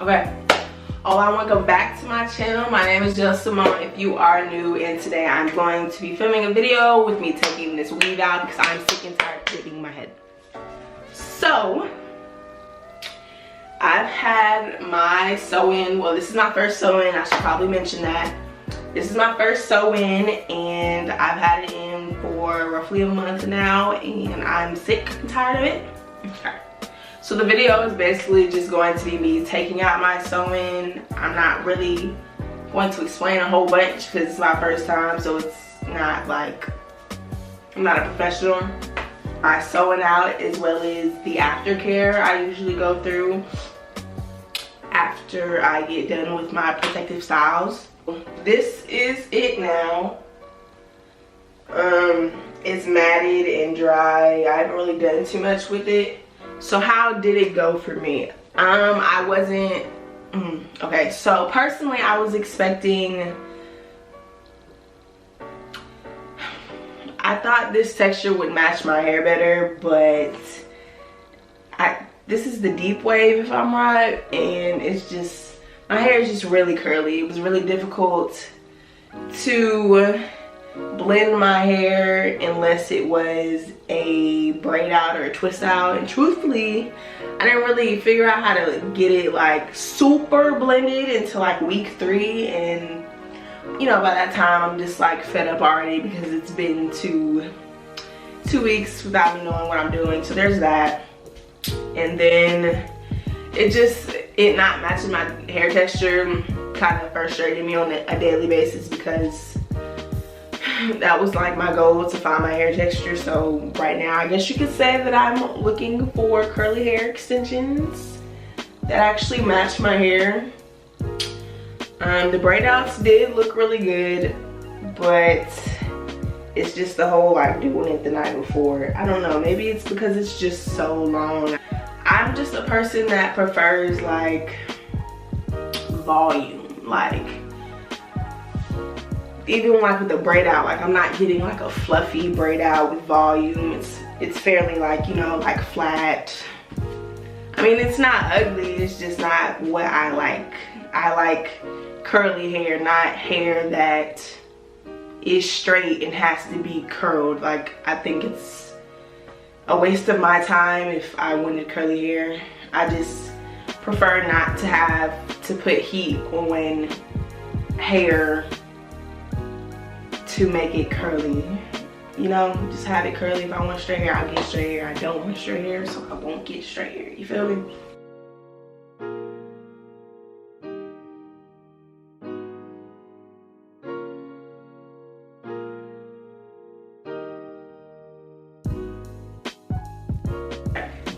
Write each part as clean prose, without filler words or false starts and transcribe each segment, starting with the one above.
Okay. Oh, I want to go back to my channel. My name is Jill Simone if you are new, and today I'm going to be filming a video with me taking this weave out because I'm sick and tired of clipping my head. So, I've had my sew-in. Well, this is my first sew-in. I should probably mention that. This is my first sew-in, and I've had it in for roughly a month now, and I'm sick and tired of it. Okay. So the video is basically just going to be me taking out my sew-in. I'm not really going to explain a whole bunch because it's my first time, so it's not like, I'm not a professional. My sewing out as well as the aftercare I usually go through after I get done with my protective styles. This is it now. It's matted and dry. I haven't really done too much with it. So how did it go for me? I wasn't, okay, so personally I was expecting, I thought this texture would match my hair better, but this is the deep wave if I'm right, and it's just, my hair is just really curly. It was really difficult to blend my hair unless it was a braid out or a twist out, and truthfully I didn't really figure out how to get it like super blended until like week 3, and you know, by that time I'm just like fed up already because it's been two weeks without me knowing what I'm doing. So there's that. And then it not matching my hair texture kind of frustrated me on a daily basis, because that was like my goal, to find my hair texture. So right now I guess you could say that I'm looking for curly hair extensions that actually match my hair. The braid outs did look really good, but it's just the whole like doing it the night before. I don't know, maybe it's because it's just so long. I'm just a person that prefers like volume, like even like with the braid out, like I'm not getting like a fluffy braid out with volume. It's fairly like, you know, like flat. I mean, it's not ugly, it's just not what I like. I like curly hair, not hair that is straight and has to be curled. Like, I think it's a waste of my time if I wanted curly hair. I just prefer not to have to put heat on hair to make it curly. You know, just have it curly. If I want straight hair, I'll get straight hair. I don't want straight hair, so I won't get straight hair. You feel me?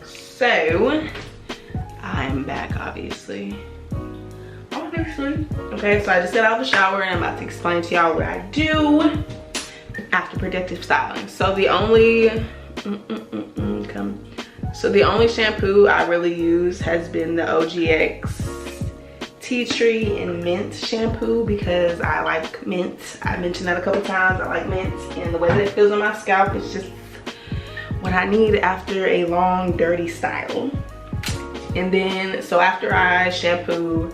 So, I'm back, obviously. Okay, so I just got out of the shower and I'm about to explain to y'all what I do after protective styling. So the only, so the only shampoo I really use has been the OGX Tea Tree and Mint shampoo, because I like mint. I mentioned that a couple times. I like mint, and the way that it feels on my scalp is just what I need after a long dirty style. And then so after I shampoo,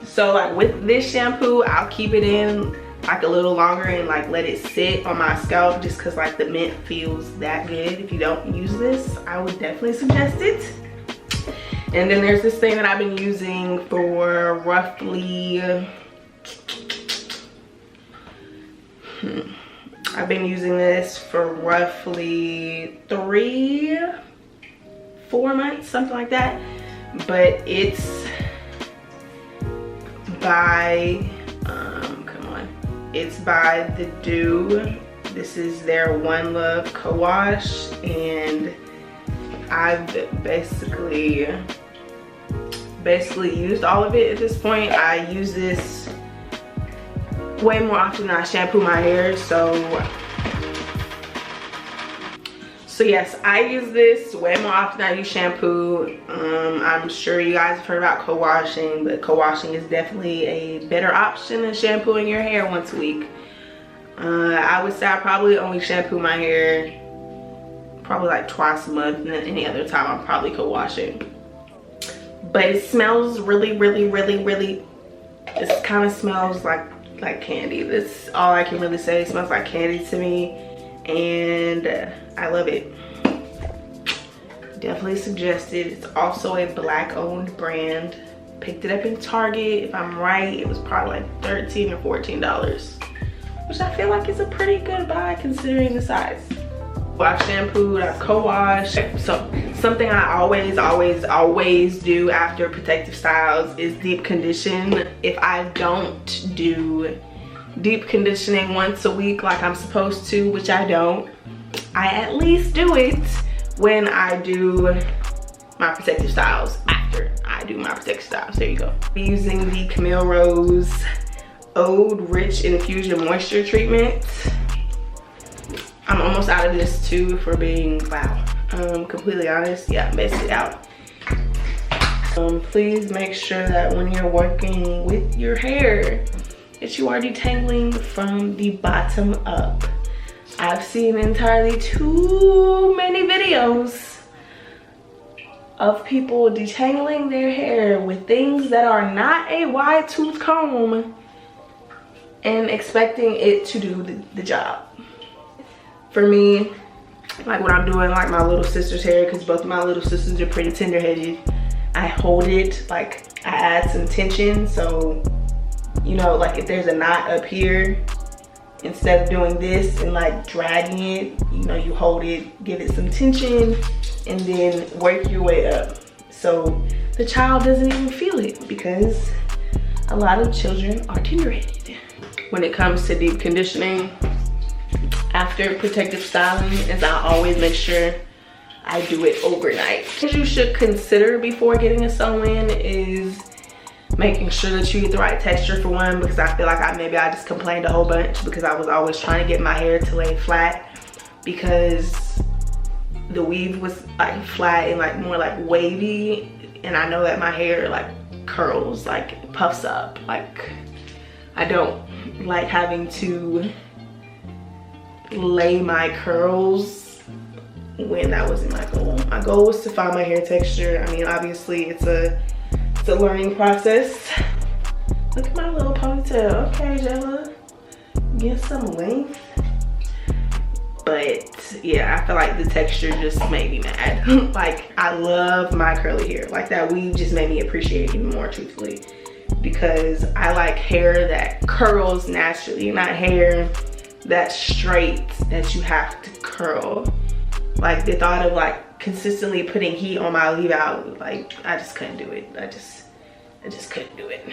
so like with this shampoo I'll keep it in like a little longer and like let it sit on my scalp, just because like the mint feels that good. If you don't use this, I would definitely suggest it. And then there's this thing that I've been using for roughly I've been using this for roughly 3-4 months, something like that. But it's by, it's by The Dew. This is their One Love Co-Wash, and I've basically used all of it at this point. I use this way more often than I shampoo my hair, so yes, I use this way more often than I use shampoo. I'm sure you guys have heard about co-washing, but co-washing is definitely a better option than shampooing your hair once a week. I would say I probably only shampoo my hair probably like twice a month, and then any other time I'm probably co-washing. but it smells really, it kind of smells like candy. That's all I can really say. It smells like candy to me, and I love it. Definitely suggested. It's also a Black owned brand. Picked it up in Target. If I'm right, it was probably like $13 or $14, which I feel like is a pretty good buy considering the size. I've shampooed, I've co-washed. So something I always do after Protective Styles is deep condition. If I don't do deep conditioning once a week like I'm supposed to, which I don't, I at least do it when I do my Protective Styles. After I do my Protective Styles, there you go. I'm using the Camille Rose Ode Rich Infusion Moisture Treatment. I'm almost out of this too, for being completely honest. Yeah, I messed it out. Please make sure that when you're working with your hair that you are detangling from the bottom up. I've seen entirely too many videos of people detangling their hair with things that are not a wide tooth comb and expecting it to do the job. For me, like when I'm doing like my little sister's hair, because both of my little sisters are pretty tender-headed, I hold it, like I add some tension. So, you know, like if there's a knot up here, instead of doing this and like dragging it, you know, you hold it, give it some tension, and then work your way up. So the child doesn't even feel it, because a lot of children are tender-headed. When it comes to deep conditioning, after protective styling, is I always make sure I do it overnight. What you should consider before getting a sew-in is making sure that you get the right texture, for one, because I feel like I just complained a whole bunch because I was always trying to get my hair to lay flat, because the weave was like flat and like more like wavy, and I know that my hair like curls, like puffs up. Like I don't like having to lay my curls when that wasn't my goal. My goal was to find my hair texture. I mean, obviously it's a learning process. Look at my little ponytail. Okay, Jella, get some length. But yeah, I feel like the texture just made me mad. Like, I love my curly hair. Like, that weave just made me appreciate it even more, truthfully, because I like hair that curls naturally, not hair that's straight that you have to curl. Like, the thought of like consistently putting heat on my leave out, like I just couldn't do it. I just couldn't do it.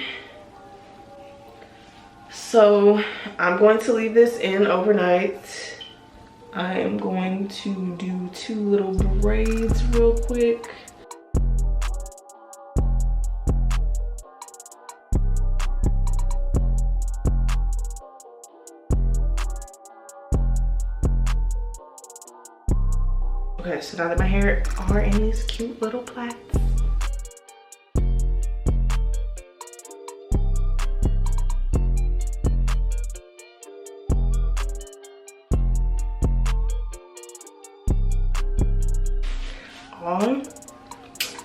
So I'm going to leave this in overnight. I am going to do 2 little braids real quick. Okay, so now that my hair are in these cute little plaits,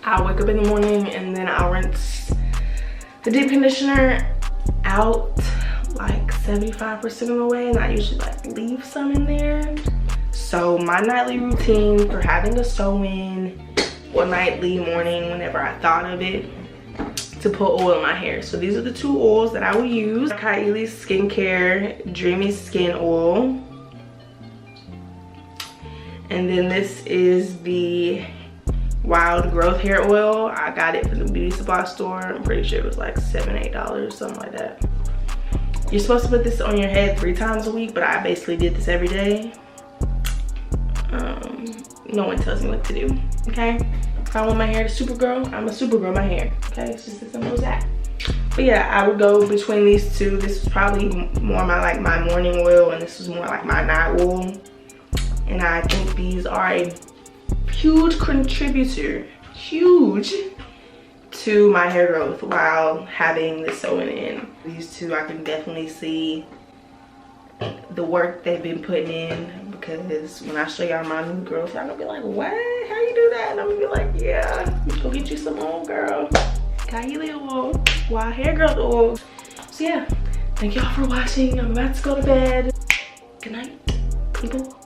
I'll wake up in the morning and then I'll rinse the deep conditioner out like 75% of the way, and I usually like leave some in there. So my nightly routine for having a sew-in, or nightly, morning, whenever I thought of it, to put oil in my hair. So these are the 2 oils that I will use. Kylie Skincare Dreamy Skin Oil. And then this is the Wild Growth Hair Oil. I got it from the beauty supply store. I'm pretty sure it was like $7, $8, something like that. You're supposed to put this on your head 3 times a week, but I basically did this every day. No one tells me what to do, okay? If I want my hair to super grow, I'm a super grow my hair, okay? It's just as simple as that. But yeah, I would go between these 2. This was probably more my morning oil, and this was more like my night oil. And I think these are a huge contributor, to my hair growth while having the sewing in. These 2, I can definitely see the work they've been putting in, because when I show y'all my new growth, y'all gonna be like, what? How you do that? And I'm gonna be like, yeah, go get you some more, girl. Kylie oil, wild hair growth oil. So yeah, thank y'all for watching. I'm about to go to bed. Good night, people.